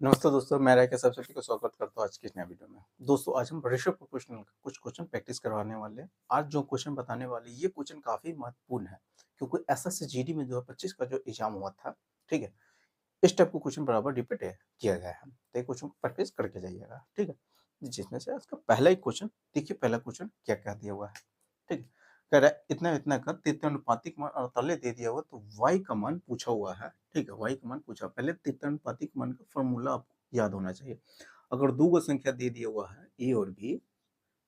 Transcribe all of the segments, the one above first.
नमस्ते दोस्तों, मैं राय के सब सभी को स्वागत करता हूँ आज की इस नए वीडियो में। दोस्तों, आज हम रेशियो प्रोपोर्शनल का कुछ क्वेश्चन प्रैक्टिस करवाने वाले हैं। आज जो क्वेश्चन बताने वाले ये क्वेश्चन काफ़ी महत्वपूर्ण है, क्योंकि एसएससी जीडी में 2025 का जो एग्ज़ाम हुआ था, ठीक है? इस टाइप का क्वेश्चन बराबर रिपीट है किया गया है। तो ये क्वेश्चन प्रैक्टिस करके जाइएगा, ठीक है? जिसमें से इसका पहला ही क्वेश्चन देखिए, पहला क्वेश्चन क्या-क्या दिया हुआ है, ठीक है? कह रहा है इतना-इतना का त्रित्यानुपातिक मान 48 दे दिया हुआ तो y का मान पूछा हुआ है, ठीक है? y का मान पूछा। पहले त्रित्यानुपातिक मान का फ़ॉर्मूला आपको याद होना चाहिए। अगर 2 गो संख्या दे दिया हुआ है a और b,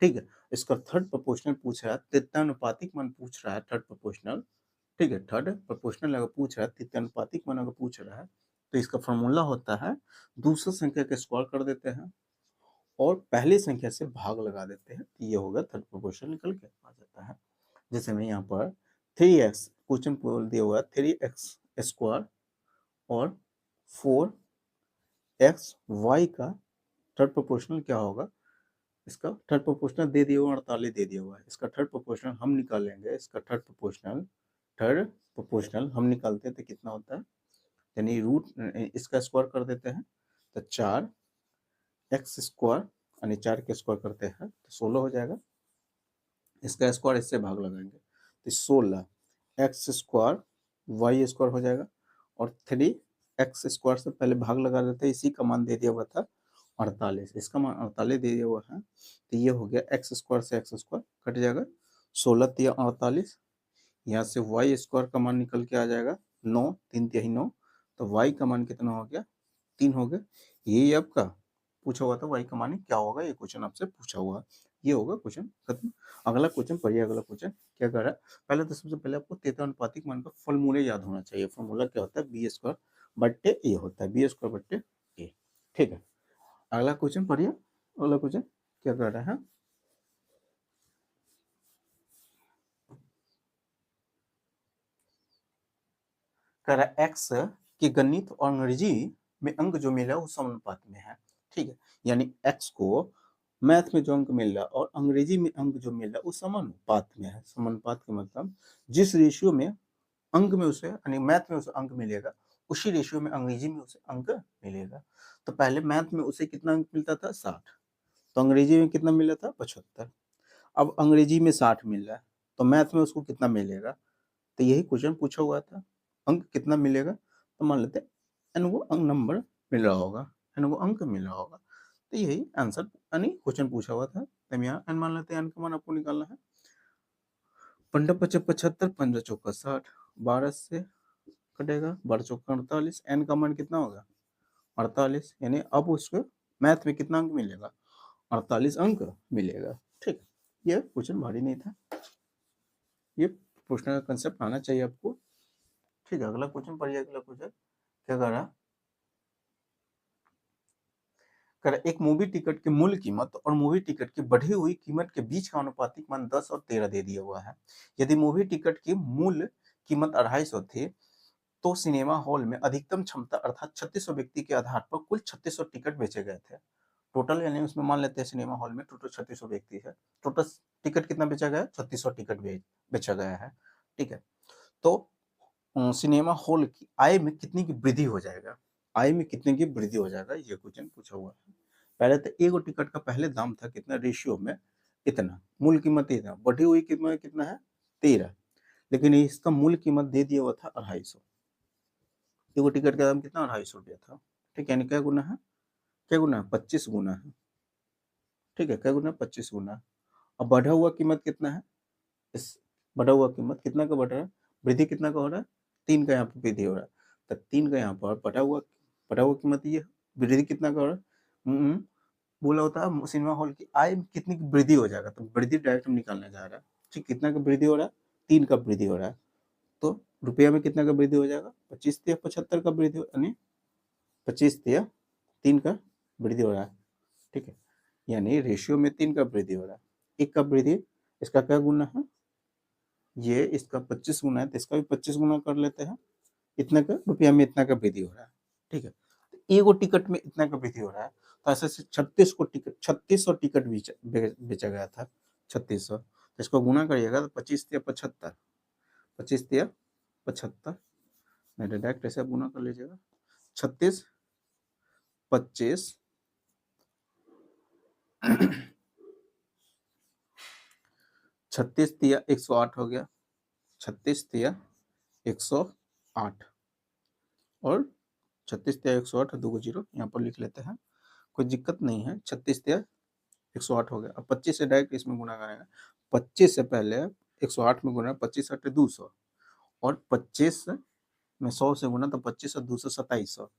ठीक है? इसका थर्ड प्रोपोर्शनल पूछ रहा है, त्रित्यानुपातिक मान पूछ रहा है थर्ड प्रोपोर्शनल, ठीक है? थर्ड प्रोपोर्शनल अगर पूछ रहा है, त्रित्यानुपातिक मान अगर पूछ रहा है, तो इसका फ़ॉर्मूला होता है दूसरी संख्या का स्क्वायर कर देते हैं और पहली संख्या से भाग लगा देते हैं। तो ये होगा थर्ड प्रोपोर्शनल निकल के आ जाता है। जैसे मैं यहाँ पर 3x क्वेश्चन बोल दिया हुआ है 3x स्क्वायर और 4x y का थर्ड प्रोपोर्शनल क्या होगा? इसका थर्ड प्रोपोर्शनल दे दिया हुआ 48 दे दिया हुआ है। इसका थर्ड प्रोपोर्शनल हम निकालेंगे। इसका थर्ड प्रोपोर्शनल हम निकालते हैं तो कितना होता है? यानी रूट इसका स्क्वायर कर देते हैं तो 4x स्क्वायर यानी 4 के स्क्वायर करते हैं तो 16 हो जाएगा। इसका स्क्वायर इससे भाग लगाएंगे तो 16 एक्स स्क्वायर वाई स्क्वायर हो जाएगा और 3x स्क्वायर से पहले भाग लगा देते हैं। इसी का मान दे दिया हुआ था 48, इसका मान 48 दे दिया हुआ है तो ये हो गया एक्स स्क्वायर से एक्स स्क्वायर कट जाएगा 16 तिया 48। यहाँ से वाई स्क्वायर का मान निकल के आ जाएगा 9 3 तिहाई 9 तो वाई का मान कितना हो गया 3 हो गया। यही आपका पूछा हुआ था वाई का मान क्या होगा, ये क्वेश्चन आपसे पूछा हुआ है। ये होगा क्वेश्चन खत्म। अगला क्वेश्चन पढ़िए। अगला क्वेश्चन क्या कर रहा है? पहले तो सबसे पहले आपको त्रित्यानुपातिक मान का फॉर्मूला याद होना चाहिए। फॉर्मूला क्या होता है? बी स्क्वायर बट्टे ए होता है, बी स्क्वायर बट्टे ए, ठीक है। अगला क्वेश्चन पढ़िए। अगला क्वेश्चन क्या कर रहा है? कह रहा है एक्स के गणित और अंग्रेजी में अंक जो मिला है वो समानुपात में है, ठीक है। यानी एक्स को मैथ में जो अंक मिल रहा है और अंग्रेजी में अंक जो मिल रहा है वो समानुपात में है। समानुपात का मतलब जिस रेशियो में अंक में उसे यानी मैथ में उसे अंक मिलेगा उसी रेशियो में अंग्रेजी में उसे अंक मिलेगा। तो पहले मैथ में उसे कितना अंक मिलता था? 60। तो अंग्रेजी में कितना मिला था? 75। अब अंग्रेजी में 60 मिल रहा है तो मैथ में उसको कितना मिलेगा? तो यही क्वेश्चन पूछा हुआ था, अंक कितना मिलेगा? तो मान लेते हैं एन को अंक नंबर मिल रहा होगा, एन को अंक मिल रहा होगा। तो यही आंसर यानी क्वेश्चन पूछा हुआ था। तो हम यहाँ एन मान लेते हैं, एन का मान आपको निकालना है। 15 पचे 75, 15 चौका 60, 12 से कटेगा, 12 चौका 48, एन का मान कितना होगा? 48। यानी अब उसको मैथ में कितना अंक मिलेगा? 48 अंक मिलेगा, ठीक। ये क्वेश्चन भारी नहीं था, ये पूछने का कंसेप्ट आना चाहिए आपको, ठीक है। अगला क्वेश्चन पढ़िए। अगला क्वेश्चन क्या कर रहा है? कर एक मूवी टिकट की मूल कीमत और मूवी टिकट की बढ़ी हुई कीमत के बीच का अनुपातिक मान 10 और 13 दे दिया हुआ है। यदि मूवी टिकट की मूल कीमत 250 थी तो सिनेमा हॉल में अधिकतम क्षमता अर्थात 3600 व्यक्ति के आधार पर कुल 3600 टिकट बेचे गए थे। टोटल यानी उसमें मान लेते हैं सिनेमा हॉल में टोटल 3600 व्यक्ति है। टोटल टिकट कितना बेचा गया? 3600 टिकट बेचा गया है, ठीक है। तो सिनेमा हॉल की आय में कितनी की वृद्धि हो जाएगा? आय में कितने की वृद्धि हो जाएगा, ये क्वेश्चन पूछा हुआ है। पहले तो एगो टिकट का पहले दाम था कितना? रेशियो में इतना, मूल कीमत इतना, बढ़ी हुई कीमत कितना है? 13। लेकिन इसका मूल कीमत दे दिया हुआ था 250। एगो टिकट का दाम कितना? 250 रुपया था, ठीक है। यानी क्या गुना है? क्या गुना है? 25 गुना है, ठीक है। क्या गुना? 25 गुना। अब बढ़ा हुआ कीमत कितना है? इस बढ़ा हुआ कीमत कितना का बढ़ रहा है? वृद्धि कितना का हो रहा है? 3 का यहाँ पे वृद्धि हो रहा है। तो 3 का यहाँ पर बढ़ा हुआ कीमत ये वृद्धि कितना का हो रहा है? बोला होता है सिनेमा हॉल की आय में कितनी की वृद्धि हो जाएगा, तो वृद्धि डायरेक्ट हम निकालने जा रहा है, ठीक। कितना का वृद्धि हो रहा है? 3 का वृद्धि हो रहा है। तो रुपया में कितना का वृद्धि हो जाएगा? 25 तिया 75 का वृद्धि यानी 25 तिया 3 का वृद्धि हो रहा है, ठीक है। यानी रेशियो में 3 का वृद्धि हो रहा है। 1 का वृद्धि इसका क्या गुना है? ये इसका 25 गुना है तो इसका भी 25 गुना कर लेते हैं। इतना का रुपया में इतना का वृद्धि हो रहा है, ठीक है। एगो टिकट में इतना का वृद्धि हो रहा है तो ऐसे 3600 टिकट बेचा गया था। 3600 तो इसको गुना करिएगा तो 25 तिया 75, 25 तिया 75, नहीं डायरेक्ट ऐसे गुना कर लीजिएगा। 36 25 36 दिया 108 हो गया, 36 दिया 108 और 36 दिया 108 2 को 0 यहाँ पर लिख लेते हैं, कोई दिक्कत नहीं है। 36 दिया 108 हो गया। अब 25 से डायरेक्ट इसमें गुना करेंगे। 25 से पहले 108 में गुना, 25 अट्ठे 200 और 25 में 100 से गुना तो 25 और 200 2700,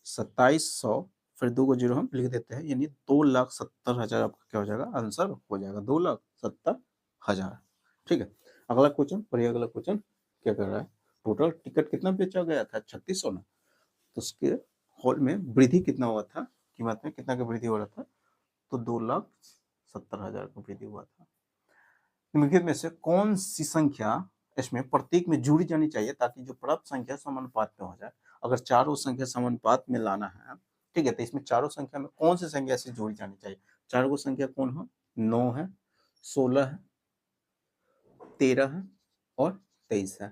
2700 फिर 2 को 0 हम लिख देते हैं, यानी 2,70,000 आपका क्या हो जाएगा, आंसर हो जाएगा 2,70,000। ठीक है, अगला क्वेश्चन पढ़िए। अगला क्वेश्चन क्या कर रहा है, टोटल टिकट कितना बेचा गया था, 3600 ना, तो उसके हॉल में वृद्धि कितना हुआ था, कीमत में कितना का वृद्धि हो रहा था, तो 2,70,000 का वृद्धि हुआ था। निम्नलिखित में से कौन सी संख्या इसमें प्रतीक में जुड़ी जानी चाहिए ताकि जो प्राप्त संख्या समानुपात में हो जाए। अगर चारों संख्या समानुपात में लाना है, ठीक है, तो इसमें चारों संख्या में कौन सी संख्या ऐसी जोड़ी जानी चाहिए। चारों को संख्या कौन हो, 9 है, 16 है, 13 है और 23 है।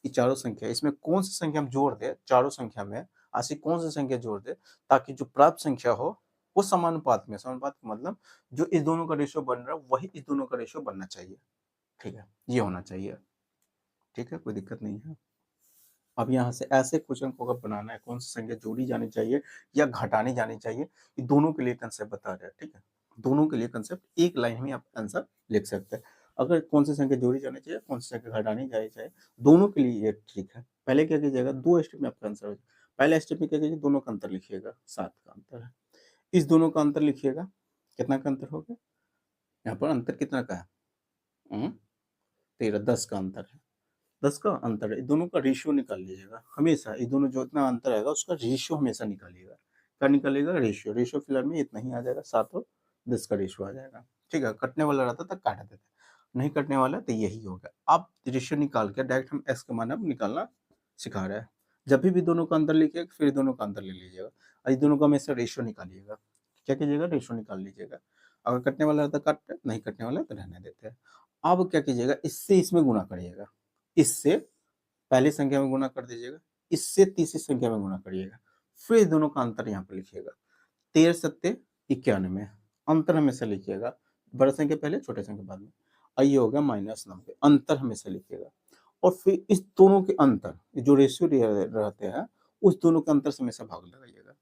ये चारों संख्या, इसमें कौन सी संख्या हम जोड़ दे, चारों संख्या में ऐसी कौन सी संख्या जोड़ दे ताकि जो प्राप्त संख्या हो वो समानुपात में, समानुपात का मतलब जो इस दोनों का रेशियो बन रहा है वही इस दोनों का रेशियो बनना चाहिए। ठीक है, ये होना चाहिए। ठीक है, कोई दिक्कत नहीं है। अब यहाँ से ऐसे क्वेश्चन को अगर बनाना है, कौन सी संख्या जोड़ी जानी चाहिए या घटानी जानी चाहिए, ये दोनों के लिए कंसेप्ट बता रहे हैं। ठीक है, दोनों के लिए कंसेप्ट एक लाइन में आप आंसर लिख सकते हैं। अगर कौन सी संख्या जोड़ी जानी चाहिए, कौन सी संख्या घटानी जानी चाहिए, दोनों के लिए ये ठीक है। पहले क्या कीजिएगा, 2 स्टेप में आपका आंसर हो जाएगा। पहले स्टेप में क्या कीजिए, दोनों का अंतर लिखिएगा, 7 का अंतर है। इस दोनों का अंतर लिखिएगा, कितना का अंतर हो गया, यहाँ पर अंतर कितना का है, 13, 10 का अंतर है। 10 का अंतर है, दोनों का रेशियो निकाल लीजिएगा हमेशा। ये दोनों जो इतना अंतर आएगा उसका रेशियो हमेशा निकालिएगा। क्या निकालिएगा, रेशियो। रेशियो फिलहाल में इतना ही आ जाएगा, 7 और 10 का रेशियो आ जाएगा। ठीक है, कटने वाला रहता तो काट देते, नहीं कटने वाला तो यही होगा। अब रेशियो निकाल के डायरेक्ट हम एस का मान अब निकालना सिखा रहे हैं। जब भी दोनों का अंतर लिखिएगा फिर दोनों का अंतर ले लीजिएगा और इस दोनों का हमेशा रेशियो निकालिएगा। क्या कीजिएगा, रेशियो निकाल लीजिएगा। अगर कटने वाला रहता काट, नहीं कटने वाला तो रहने देते हैं। अब क्या कीजिएगा, इससे इसमें गुणा करिएगा, इससे पहली संख्या में गुना कर दीजिएगा, इससे तीसरी संख्या में गुना करिएगा, फिर दोनों का अंतर यहाँ पर लिखिएगा। 13 सत्ते 91, अंतर हमेशा लिखिएगा, बड़ा संख्या पहले छोटे संख्या बाद में। ये होगा -90, अंतर हमेशा लिखिएगा। और फिर इस दोनों के अंतर जो रेशियो रहते हैं उस दोनों के अंतर से हमेशा भाग लगाइएगा।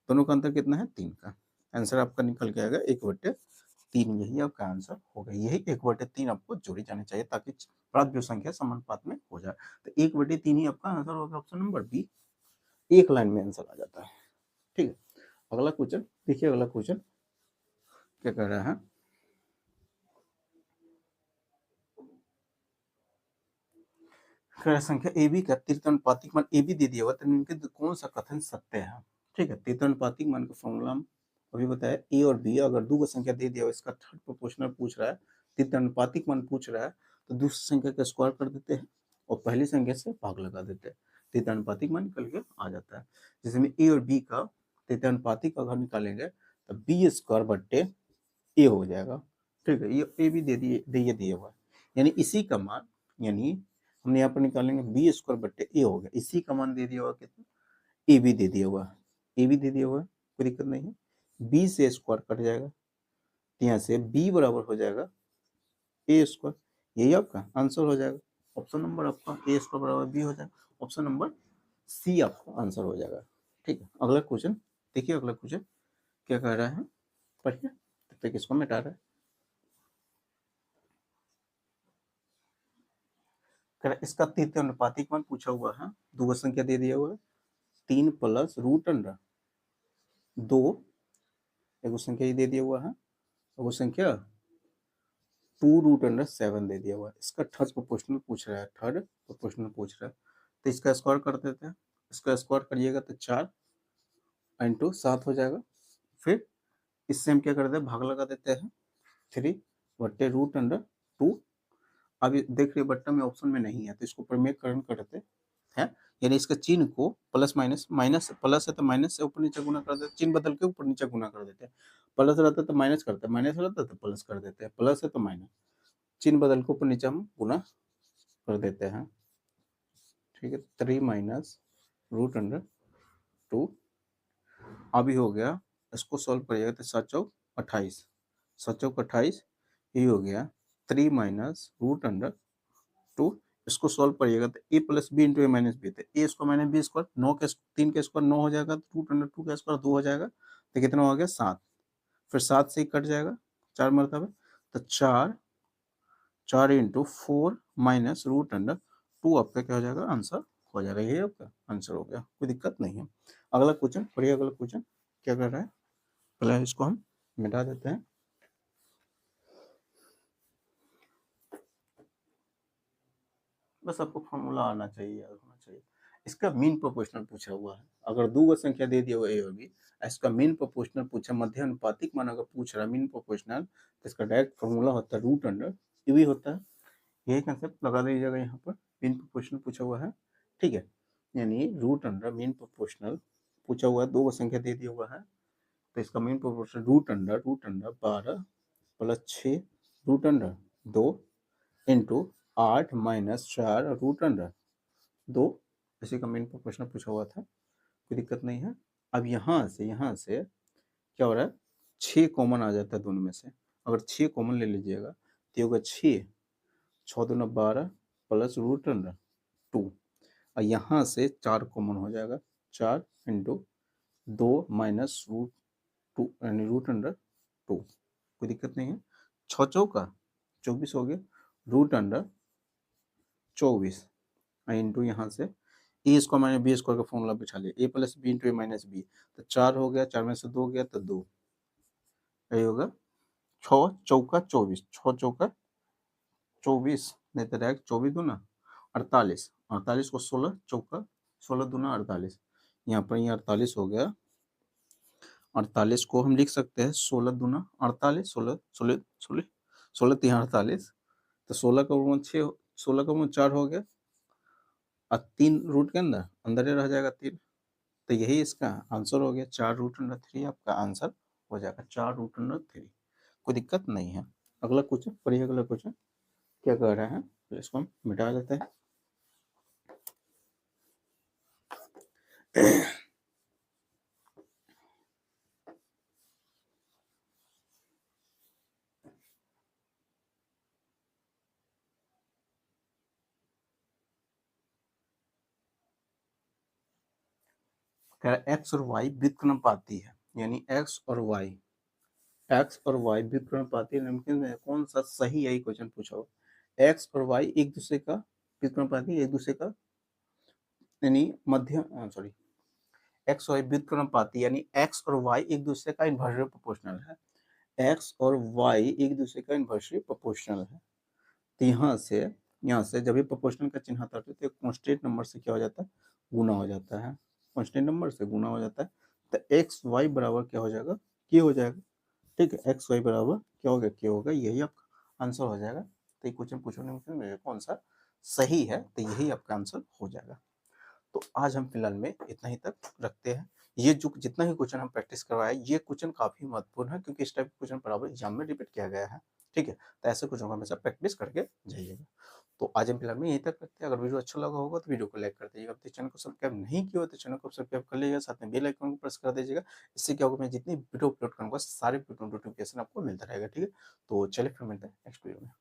दोनों का अंतर कितना है, 3 का। आंसर आपका निकल के आएगा 1/3। यही आपका आंसर होगा। यही 1/3 आपको जोड़ी जानी चाहिए ताकि प्राप्त जो संख्या समानुपात में हो जाए। तो 1/3 ही आपका आंसर होगा, ऑप्शन नंबर बी। एक लाइन में आंसर आ जाता है। ठीक है, अगला क्वेश्चन देखिए। अगला क्वेश्चन क्या कह रहा है, संख्या ए बी का तृतीयानुपातिक मान ए बी दे दिया हुआ, तो इनके कौन सा कथन सत्य है। ठीक है, तृतीयानुपातिक मान का फॉर्मूला अभी बताया, ए और बी अगर दो संख्या दे दिया हो, इसका थर्ड प्रोपोर्शनल पूछ रहा है, तृतीयानुपातिक मान पूछ रहा है, तो दूसरी संख्या का स्क्वायर कर देते हैं और पहली संख्या से भाग लगा देते हैं, तृतीयानुपातिक मान निकल के आ जाता है। जैसे में ए और बी का तृतीयानुपातिक अगर निकालेंगे तो बी स्क्वायर बट्टे ए हो जाएगा। ठीक है, ये ए भी दे दिया हुआ है, यानी इसी का मान, यानी हमने यहाँ पर निकालेंगे बी स्क्वायर बट्टे ए हो गया, इसी का मान दे दिया हुआ कितना, ए भी दे दिया हुआ है, ए भी दे दिया हुआ है, कोई दिक्कत नहीं है। बी से स्क्वायर कट जाएगा, यहाँ से बी बराबर हो जाएगा ए स्क्वायर, यही आपका आंसर हो जाएगा। ऑप्शन नंबर आपका ए स्क्वायर बराबर बी हो जाएगा, ऑप्शन नंबर सी आपका आंसर हो जाएगा। ठीक है, अगला क्वेश्चन देखिए। अगला क्वेश्चन क्या कह रहा है, पढ़िए, तब तक इसको मिटा रहा है। इसका तृतीयानुपातिक मान पूछा हुआ है, दो संख्या दे दिया हुआ है, 3 प्लस रूट अंडर 2, एक संख्या ही दे दिया हुआ है, वो संख्या 2 रूट अंडर 7 दे दिया हुआ है। इसका थर्ड प्रोपोर्शनल पूछ रहा है, थर्ड प्रोपोर्शनल पूछ रहा है, तो इसका स्क्वायर कर देते हैं। इसका स्क्वायर करिएगा तो 4 इंटू 7 हो जाएगा। फिर इससे हम क्या करते हैं, भाग लगा देते हैं, 3 बट्टे रूट अंडर 2। अभी देख रहे बट्टा में ऑप्शन में नहीं है, तो इसको प्रमेयकरण करते हैं, यानी इसका चिन्ह को प्लस माइनस, माइनस प्लस है तो माइनस से ऊपर नीचे गुना कर देते, चिन्ह बदल के ऊपर नीचे गुना कर देते हैं। प्लस रहता तो माइनस करते हैं, माइनस रहता तो प्लस कर देते हैं, प्लस है तो माइनस, चिन्ह बदल के ऊपर नीचे हम गुना कर देते हैं। ठीक है, 3 माइनस रूट अंडर 2 अभी हो गया, इसको सॉल्व करिएगा तो 7 चौक 28, 7 चौक 28, ये हो गया 3 माइनस रूट अंडर 2। इसको सॉल्व करिएगा तो ए प्लस बी इंटू ए माइनस बी, तो ए स्क्वायर माइनस बी स्क्वायर, 9 के 3 के स्क्वायर 9 हो जाएगा, तो रूट अंडर 2 का स्क्वायर 2 हो जाएगा, तो कितना हो गया 7। फिर 7 से ही कट जाएगा 4 मरतबे, तो 4 4 इंटू 4 माइनस रूट अंडर 2 आपका क्या हो जाएगा, आंसर हो जाएगा। ये आपका आंसर हो गया, कोई दिक्कत नहीं है। अगला क्वेश्चन पढ़िए, अगला क्वेश्चन क्या कर रहा है, पहले इसको हम मिटा देते हैं। बस आपको फॉर्मूला आना चाहिए, याद होना चाहिए। इसका मीन प्रोपोर्शनल पूछा हुआ है, अगर दो गो संख्या दे दिया हुआ ए और बी, इसका मीन प्रोपोर्शनल पूछा, मध्य अनुपातिक मान अगर पूछ रहा है मीन प्रोपोर्शनल, तो इसका डायरेक्ट फॉर्मूला होता है रूट अंडर ए भी होता है। यही कंसेप्ट लगा दीजिएगा यहाँ पर, मीन प्रोपोर्शनल पूछा हुआ है, ठीक है। यानी रूट अंडर मीन प्रोपोर्शनल पूछा हुआ है, दो गो संख्या दे दिया हुआ है, तो इसका mean proportional root under 12 plus 6 root under 2 into 8 minus 4 root under 2, इसी का मीन प्रोपोर्शनल पूछा हुआ था, कोई दिक्कत नहीं है। अब यहाँ से क्या हो रहा है, 6 कॉमन आ जाता है दोनों में से, अगर 6 कॉमन ले लीजिएगा तो ये होगा 6 6 दूना 12 प्लस रूट अंडर 2, और यहाँ से 4 कॉमन हो जाएगा, 4 इंटू 2 माइनस रूट 2 यानी रूट अंडर 2, कोई दिक्कत नहीं है। 6 चौका 24 हो गया, रूट अंडर 24 इंटू यहाँ से ए स्क्वायर माइनस बी स्क्वायर का फॉर्मूला बिठा लिया, ए प्लस बी इंटू ए माइनस बी, तो 4 हो गया, 4 में से 2 गया तो 2, यही होगा 6 चौका 24, 6 चौका 24, नहीं तो डायरेक्ट 24 दूना 48, 48 को 16 चौका 16 दूना 48, यहाँ पर ये 48 हो गया। 48 को हम लिख सकते हैं 16 दूना 48, 16 16 16 16 3 48, तो 16 का गुणन 6, 16 का गुणन 4 हो गया, और 3 रूट के अंदर अंदर ही रह जाएगा 3, तो यही इसका आंसर हो गया, 4 रूट अंडर 3 आपका आंसर हो जाएगा, 4 रूट अंडर 3, कोई दिक्कत नहीं है। अगला क्वेश्चन पढ़िए, अगला क्वेश्चन क्या कह रहा है, तो इसको हम मिटा देते हैं। कह रहा है एक्स और वाई व्युत्क्रमपाती है, यानी एक्स और वाई व्युत्क्रमपाती निम्नलिखित में कौन सा सही है, क्वेश्चन पूछा हो। एक्स और वाई एक दूसरे का व्युत्क्रमपाती, एक दूसरे का यानी मध्य सॉरी एक्स वाई व्युत्क्रमपाती, यानी एक्स और वाई एक दूसरे का इन्वर्सली प्रोपोर्शनल है, एक्स और वाई एक दूसरे का इन्वर्सली प्रोपोर्शनल है। तो यहाँ से जब भी प्रोपोर्शनल का चिन्ह आता है तो कांस्टेंट नंबर से क्या हो जाता है, गुना हो जाता है, कांस्टेंट नंबर से गुना हो जाता है, तो एक्स वाई बराबर क्या हो जाएगा, के हो जाएगा, ठीक है। एक्स वाई बराबर क्या होगा, के होगा, यही आपका आंसर हो जाएगा। तो ये क्वेश्चन पूछने में कौन सा सही है, तो यही आपका आंसर हो जाएगा। तो आज हम फिलहाल में इतना ही तक रखते हैं। ये जो जितना भी क्वेश्चन हम प्रैक्टिस करवाए, ये क्वेश्चन काफी महत्वपूर्ण है, क्योंकि इस टाइप के क्वेश्चन बराबर एग्जाम में रिपीट किया गया है, ठीक है। तो ऐसे क्वेश्चन को हमेशा प्रैक्टिस करके जाइएगा। तो आज हम फिलहाल में यहीं तक रखते हैं। अगर वीडियो अच्छा लगा होगा तो वीडियो को लाइक कर दीजिएगा, तो चैनल को सब्सक्राइब नहीं किया हो तो चैनल को सब्सक्राइब कर लीजिएगा, साथ में बेल आइकन को प्रेस कर दीजिएगा। इससे क्या होगा, मैं जितनी वीडियो अपलोड करूँगा सारे वीडियो नोटिफिकेशन आपको मिलता रहेगा, ठीक है। तो चलिए फिर मिलते हैं नेक्स्ट वीडियो में।